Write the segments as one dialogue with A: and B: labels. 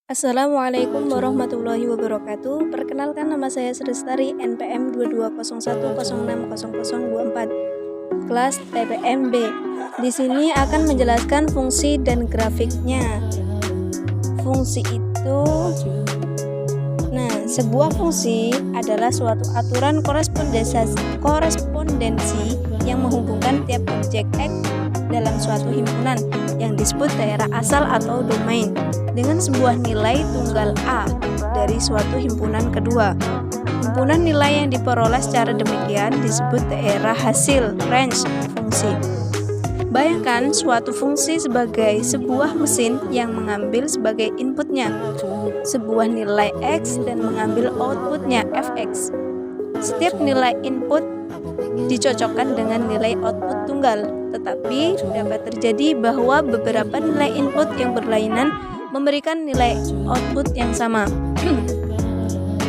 A: Assalamualaikum warahmatullahi wabarakatuh. Perkenalkan, nama saya Sri Lestari, NPM 2201060024, kelas TPM B. Di sini akan menjelaskan fungsi dan grafiknya. Fungsi itu, sebuah fungsi adalah suatu aturan korespondensi yang menghubungkan tiap objek X dalam suatu himpunan yang disebut daerah asal atau domain dengan sebuah nilai tunggal A dari suatu himpunan kedua. Himpunan nilai yang diperoleh secara demikian disebut daerah hasil range fungsi. Bayangkan suatu fungsi sebagai sebuah mesin yang mengambil sebagai inputnya sebuah nilai X dan mengambil outputnya Fx. Setiap nilai input dicocokkan dengan nilai output tunggal, tetapi dapat terjadi bahwa beberapa nilai input yang berlainan memberikan nilai output yang sama.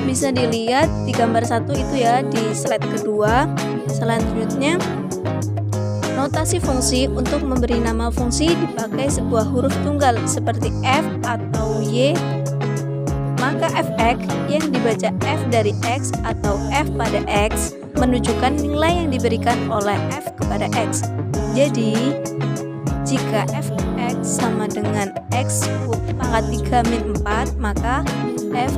A: Bisa dilihat di gambar 1 itu ya, di slide kedua. Selanjutnya, notasi fungsi untuk memberi nama fungsi dipakai sebuah huruf tunggal seperti F atau Y. Maka Fx yang dibaca F dari X atau F pada X menunjukkan nilai yang diberikan oleh F kepada X. Jadi, jika Fx sama dengan X pangkat 3 min 4, maka F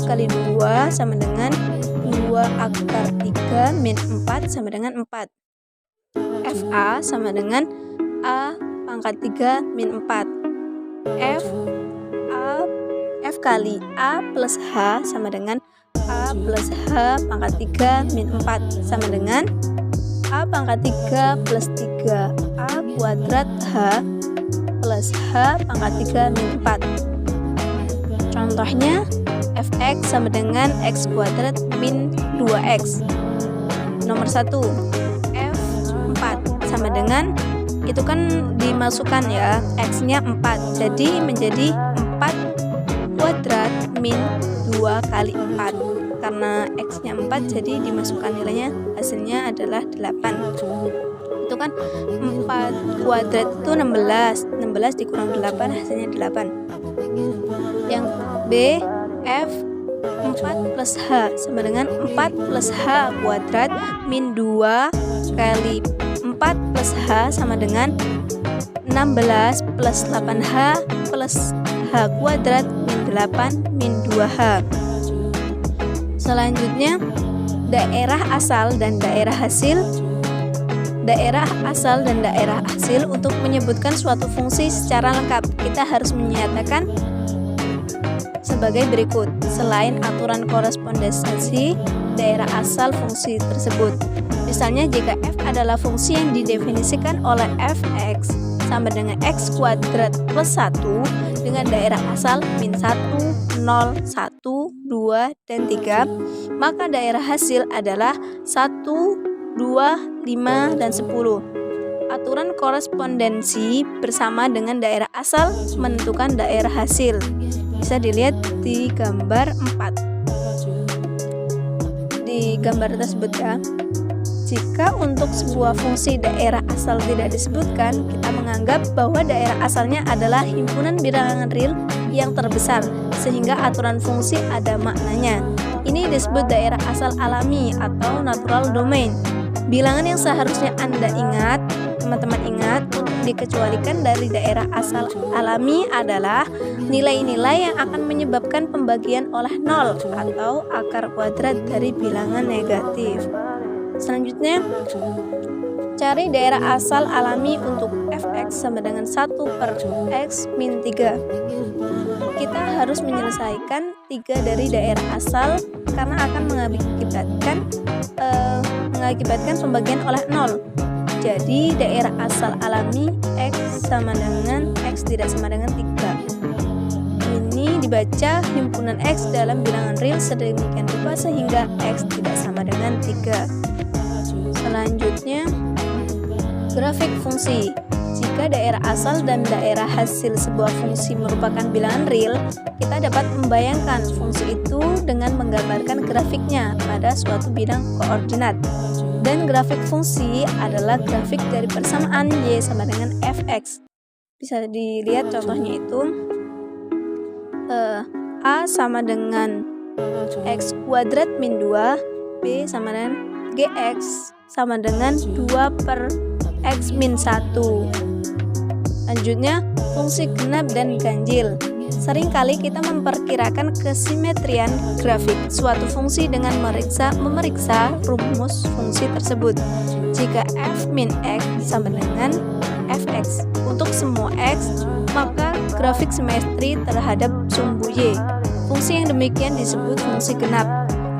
A: kali 2 sama dengan 2 akar 3 min 4 sama dengan 4. Fa sama dengan A pangkat 3 min 4. F kali A plus H sama dengan A plus H pangkat 3 min 4 sama dengan A pangkat 3 plus 3 A kuadrat H plus H pangkat 3 min 4. Contohnya, Fx sama dengan X kuadrat min 2X. Nomor 1, F4 sama dengan, itu kan dimasukkan ya, X-nya 4, jadi menjadi 4 kuadrat min 2 kali 4. Karena X-nya 4, jadi dimasukkan nilainya, hasilnya adalah 8. Itu kan 4 kuadrat itu 16 dikurang 8 hasilnya 8. Yang B, F4 plus H sama dengan 4 plus H kuadrat min 2 kali 4 plus H sama dengan 16 plus 8H plus H kuadrat min 8 min 2H. Selanjutnya, daerah asal dan daerah hasil. Daerah asal dan daerah hasil, untuk menyebutkan suatu fungsi secara lengkap, kita harus menyatakan sebagai berikut. Selain aturan korespondensi daerah asal fungsi tersebut, misalnya jika F adalah fungsi yang didefinisikan oleh Fx sama dengan X kuadrat plus 1 dengan daerah asal min 1, 0, 1, 2, dan 3, maka daerah hasil adalah 1, 2, 5, dan 10. Aturan korespondensi bersama dengan daerah asal menentukan daerah hasil. Bisa dilihat di gambar 4. Di gambar tersebut ya, jika untuk sebuah fungsi daerah asal tidak disebutkan, kita menganggap bahwa daerah asalnya adalah himpunan bilangan real yang terbesar, sehingga aturan fungsi ada maknanya. Ini disebut daerah asal alami atau natural domain. Bilangan yang seharusnya teman-teman ingat, untuk dikecualikan dari daerah asal alami adalah nilai-nilai yang akan menyebabkan pembagian oleh 0 atau akar kuadrat dari bilangan negatif. Selanjutnya, cari daerah asal alami untuk Fx sama dengan 1 per X min 3. Kita harus menyelesaikan 3 dari daerah asal karena akan mengakibatkan pembagian oleh 0. Jadi daerah asal alami X sama dengan X tidak sama dengan 3. Ini dibaca himpunan X dalam bilangan real sedemikian rupa sehingga X tidak sama dengan 3. Selanjutnya, grafik fungsi. Jika daerah asal dan daerah hasil sebuah fungsi merupakan bilangan real, kita dapat membayangkan fungsi itu dengan menggambarkan grafiknya pada suatu bidang koordinat. Dan grafik fungsi adalah grafik dari persamaan Y sama dengan Fx. Bisa dilihat contohnya itu A sama dengan X kuadrat min 2, B sama dengan GX sama dengan 2 per X min 1. Lanjutnya, fungsi genap dan ganjil. Seringkali kita memperkirakan kesimetrian grafik suatu fungsi dengan memeriksa rumus fungsi tersebut. Jika f min x sama dengan fx untuk semua x, maka grafik simetri terhadap sumbu y. Fungsi yang demikian disebut fungsi genap.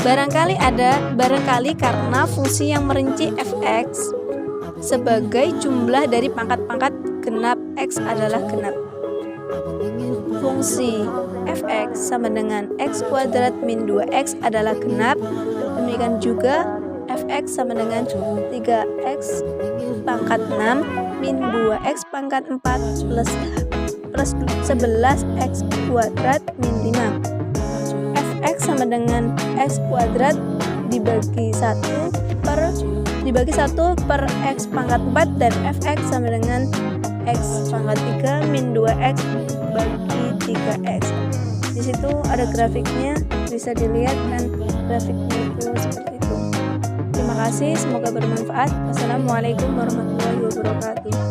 A: Barangkali karena fungsi yang merinci fx sebagai jumlah dari pangkat-pangkat genap x adalah genap. Fungsi fx sama dengan x kuadrat min 2x adalah genap. Demikian juga fx sama dengan 3x pangkat 6 min 2x pangkat 4 plus 11x kuadrat min 5. Fx sama dengan x kuadrat dibagi 1 per x pangkat 4 dan fx sama dengan x pangkat 3 min 2x bagi 3x. Di situ ada grafiknya, bisa dilihat kan grafiknya itu seperti itu. Terima kasih, semoga bermanfaat. Wassalamualaikum warahmatullahi wabarakatuh.